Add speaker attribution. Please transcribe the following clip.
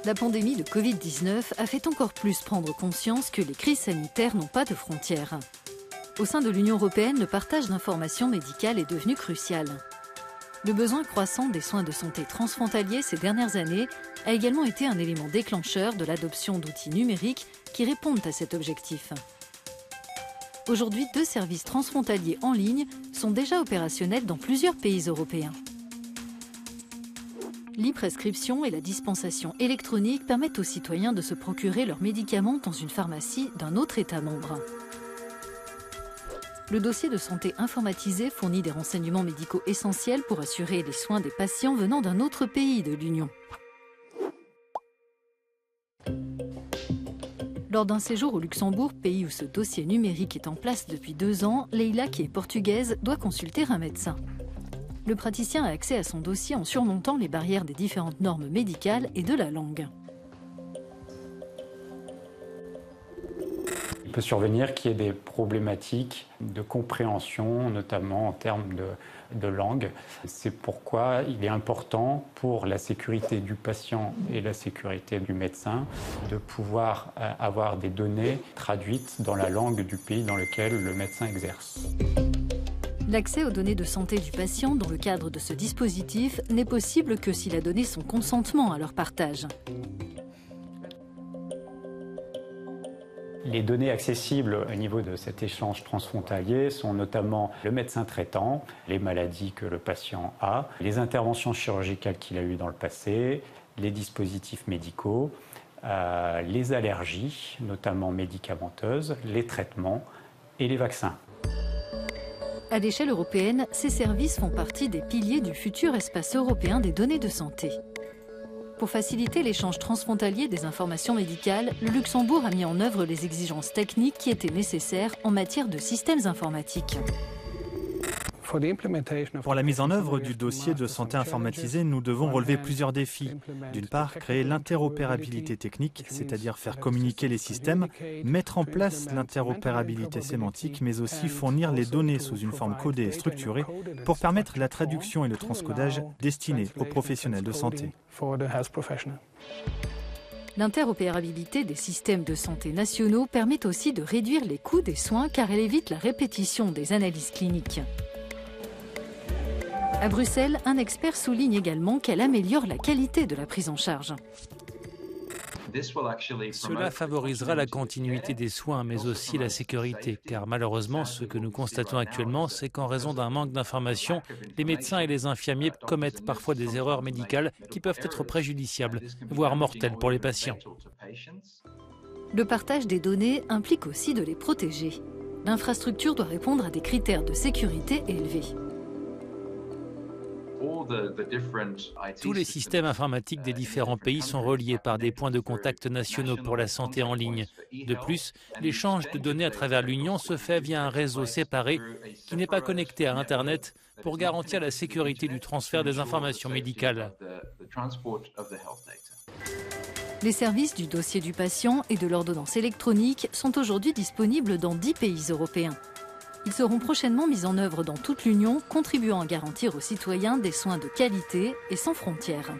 Speaker 1: La pandémie de Covid-19 a fait encore plus prendre conscience que les crises sanitaires n'ont pas de frontières. Au sein de l'Union européenne, le partage d'informations médicales est devenu crucial. Le besoin croissant des soins de santé transfrontaliers ces dernières années a également été un élément déclencheur de l'adoption d'outils numériques qui répondent à cet objectif. Aujourd'hui, 2 services transfrontaliers en ligne sont déjà opérationnels dans plusieurs pays européens. L'e-prescription et la dispensation électronique permettent aux citoyens de se procurer leurs médicaments dans une pharmacie d'un autre État membre. Le dossier de santé informatisé fournit des renseignements médicaux essentiels pour assurer les soins des patients venant d'un autre pays de l'Union. Lors d'un séjour au Luxembourg, pays où ce dossier numérique est en place depuis 2 ans, Leila, qui est portugaise, doit consulter un médecin. Le praticien a accès à son dossier en surmontant les barrières des différentes normes médicales et de la langue.
Speaker 2: Il peut survenir qu'il y ait des problématiques de compréhension, notamment en termes de langue. C'est pourquoi il est important pour la sécurité du patient et la sécurité du médecin de pouvoir avoir des données traduites dans la langue du pays dans lequel le médecin exerce.
Speaker 1: L'accès aux données de santé du patient dans le cadre de ce dispositif n'est possible que s'il a donné son consentement à leur partage.
Speaker 2: Les données accessibles au niveau de cet échange transfrontalier sont notamment le médecin traitant, les maladies que le patient a, les interventions chirurgicales qu'il a eues dans le passé, les dispositifs médicaux, les allergies, notamment médicamenteuses, les traitements et les vaccins.
Speaker 1: À l'échelle européenne, ces services font partie des piliers du futur espace européen des données de santé. Pour faciliter l'échange transfrontalier des informations médicales, le Luxembourg a mis en œuvre les exigences techniques qui étaient nécessaires en matière de systèmes informatiques.
Speaker 3: Pour la mise en œuvre du dossier de santé informatisé, nous devons relever plusieurs défis. D'une part, créer l'interopérabilité technique, c'est-à-dire faire communiquer les systèmes, mettre en place l'interopérabilité sémantique, mais aussi fournir les données sous une forme codée et structurée pour permettre la traduction et le transcodage destinés aux professionnels de santé.
Speaker 1: L'interopérabilité des systèmes de santé nationaux permet aussi de réduire les coûts des soins car elle évite la répétition des analyses cliniques. À Bruxelles, un expert souligne également qu'elle améliore la qualité de la prise en charge.
Speaker 4: Cela favorisera la continuité des soins, mais aussi la sécurité, car malheureusement, ce que nous constatons actuellement, c'est qu'en raison d'un manque d'informations, les médecins et les infirmiers commettent parfois des erreurs médicales qui peuvent être préjudiciables, voire mortelles pour les patients.
Speaker 1: Le partage des données implique aussi de les protéger. L'infrastructure doit répondre à des critères de sécurité élevés.
Speaker 4: Tous les systèmes informatiques des différents pays sont reliés par des points de contact nationaux pour la santé en ligne. De plus, l'échange de données à travers l'Union se fait via un réseau séparé qui n'est pas connecté à Internet pour garantir la sécurité du transfert des informations médicales.
Speaker 1: Les services du dossier du patient et de l'ordonnance électronique sont aujourd'hui disponibles dans 10 pays européens. Ils seront prochainement mis en œuvre dans toute l'Union, contribuant à garantir aux citoyens des soins de qualité et sans frontières.